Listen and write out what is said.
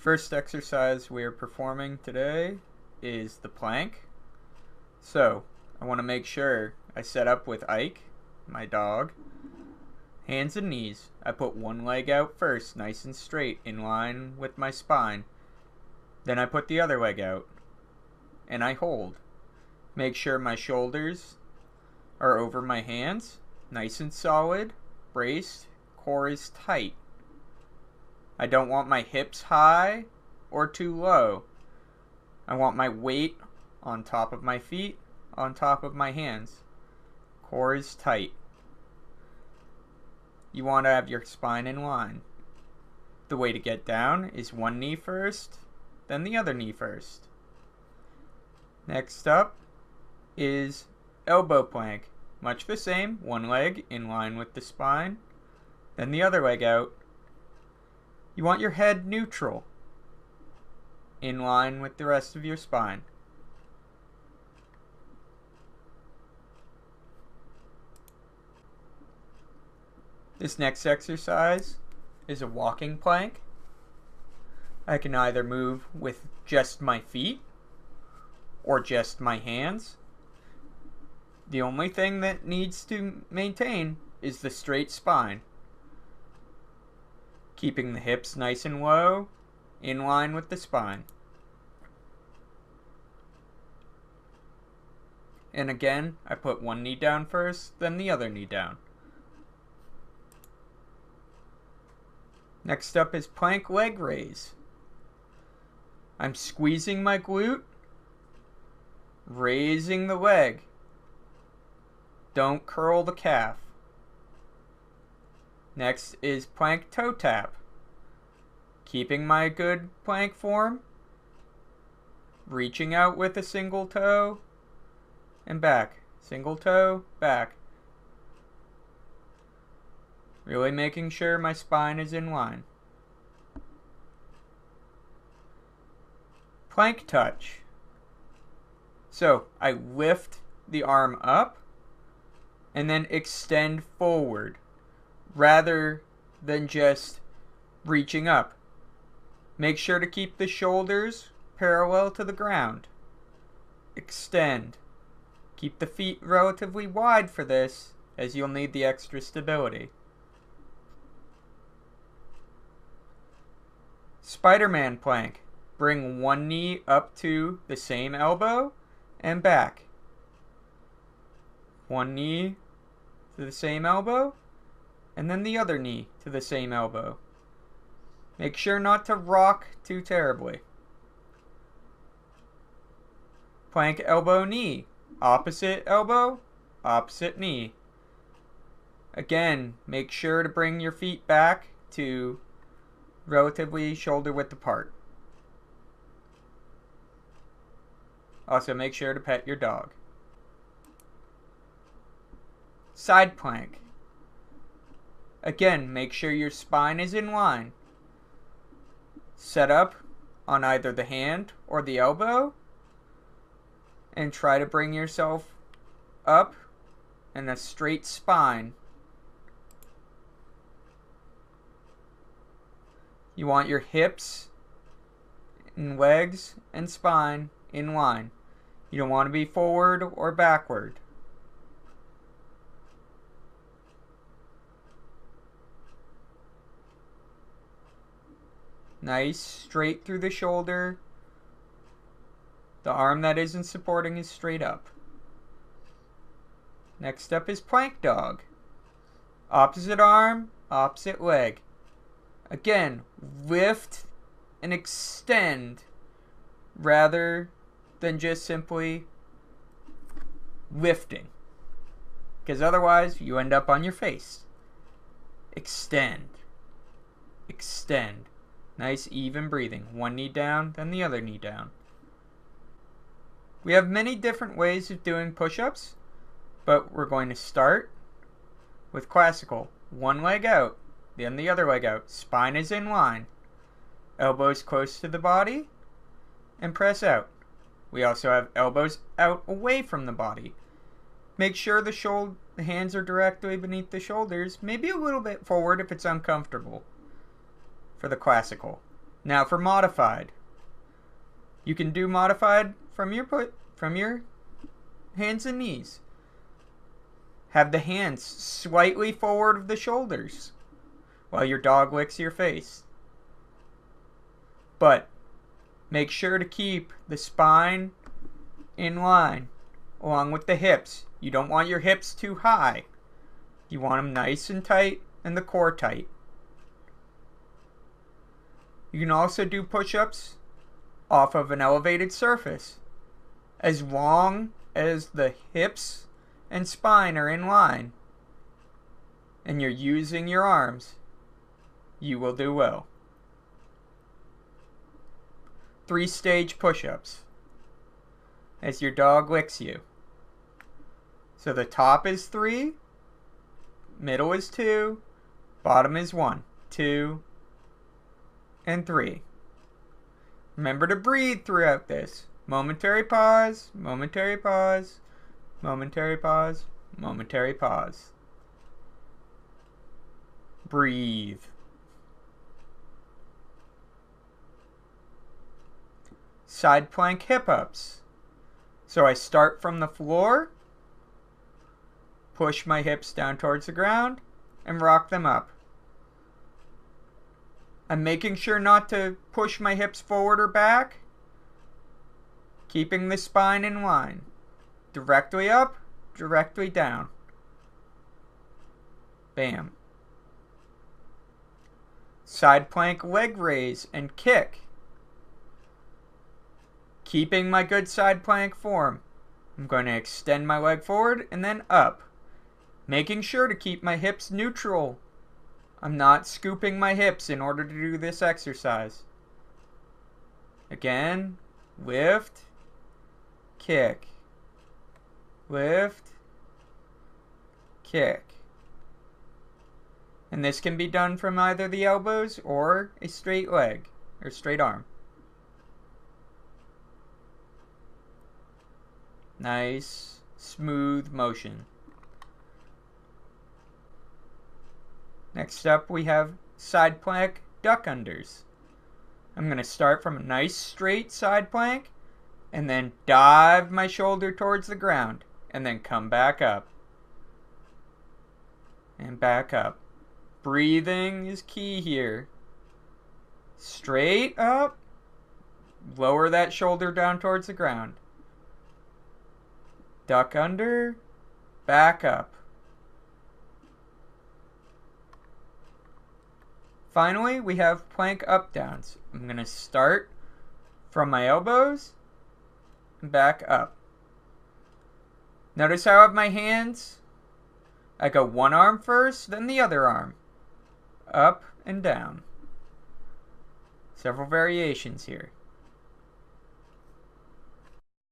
First exercise we are performing today is the plank. So I want to make sure I set up with Ike, my dog. Hands and knees. I put one leg out first, nice and straight, in line with my spine. Then I put the other leg out, and I hold. Make sure my shoulders are over my hands, nice and solid, braced, core is tight. I don't want my hips high or too low. I want my weight on top of my feet, on top of my hands. Core is tight. You want to have your spine in line. The way to get down is one knee first, then the other knee first. Next up is elbow plank. Much the same, one leg in line with the spine, then the other leg out. You want your head neutral, in line with the rest of your spine. This next exercise is a walking plank. I can either move with just my feet or just my hands. The only thing that needs to maintain is the straight spine. Keeping the hips nice and low, in line with the spine. And again, I put one knee down first, then the other knee down. Next up is plank leg raise. I'm squeezing my glute, raising the leg. Don't curl the calf. Next is plank toe tap. Keeping my good plank form, reaching out with a single toe and back. Single toe, back. Really making sure my spine is in line. Plank touch. So I lift the arm up and then extend forward rather than just reaching up. Make sure to keep the shoulders parallel to the ground. Extend. Keep the feet relatively wide for this, as you'll need the extra stability. Spiderman plank. Bring one knee up to the same elbow and back. One knee to the same elbow, and then the other knee to the same elbow. Make sure not to rock too terribly. Plank elbow knee. Opposite elbow, opposite knee. Again, make sure to bring your feet back to relatively shoulder width apart. Also, make sure to pet your dog. Side plank. Again, make sure your spine is in line. Set up on either the hand or the elbow and try to bring yourself up in a straight spine. You want your hips and legs and spine in line. You don't want to be forward or backward. Nice, straight through the shoulder. The arm that isn't supporting is straight up. Next up is plank dog. Opposite arm, opposite leg. Again, lift and extend rather than just simply lifting. Because otherwise, you end up on your face. Extend. Extend. Nice even breathing. One knee down, then the other knee down. We have many different ways of doing push-ups, but we're going to start with classical. One leg out, then the other leg out. Spine is in line. Elbows close to the body, and press out. We also have elbows out away from the body. Make sure the hands are directly beneath the shoulders, maybe a little bit forward if it's uncomfortable. For the classical. Now for modified. You can do modified from your hands and knees. Have the hands slightly forward of the shoulders while your dog licks your face. But make sure to keep the spine in line along with the hips. You don't want your hips too high. You want them nice and tight and the core tight. You can also do push-ups off of an elevated surface. As long as the hips and spine are in line and you're using your arms, you will do well. 3 stage push-ups as your dog licks you. So the top is 3, middle is 2, bottom is 1, 2, and 3. Remember to breathe throughout this. Momentary pause, momentary pause, momentary pause, momentary pause. Breathe. Side plank hip ups. So I start from the floor, push my hips down towards the ground, and rock them up. I'm making sure not to push my hips forward or back, keeping the spine in line. Directly up, directly down. Bam. Side plank leg raise and kick. Keeping my good side plank form. I'm going to extend my leg forward and then up. Making sure to keep my hips neutral. I'm not scooping my hips in order to do this exercise. Again, lift, kick, lift, kick. And this can be done from either the elbows or a straight leg or straight arm. Nice, smooth motion. Next up we have side plank duck unders. I'm going to start from a nice straight side plank and then dive my shoulder towards the ground and then come back up. And back up. Breathing is key here. Straight up. Lower that shoulder down towards the ground. Duck under. Back up. Finally, we have plank up downs. I'm going to start from my elbows and back up. Notice how I have my hands. I go one arm first, then the other arm. Up and down. Several variations here.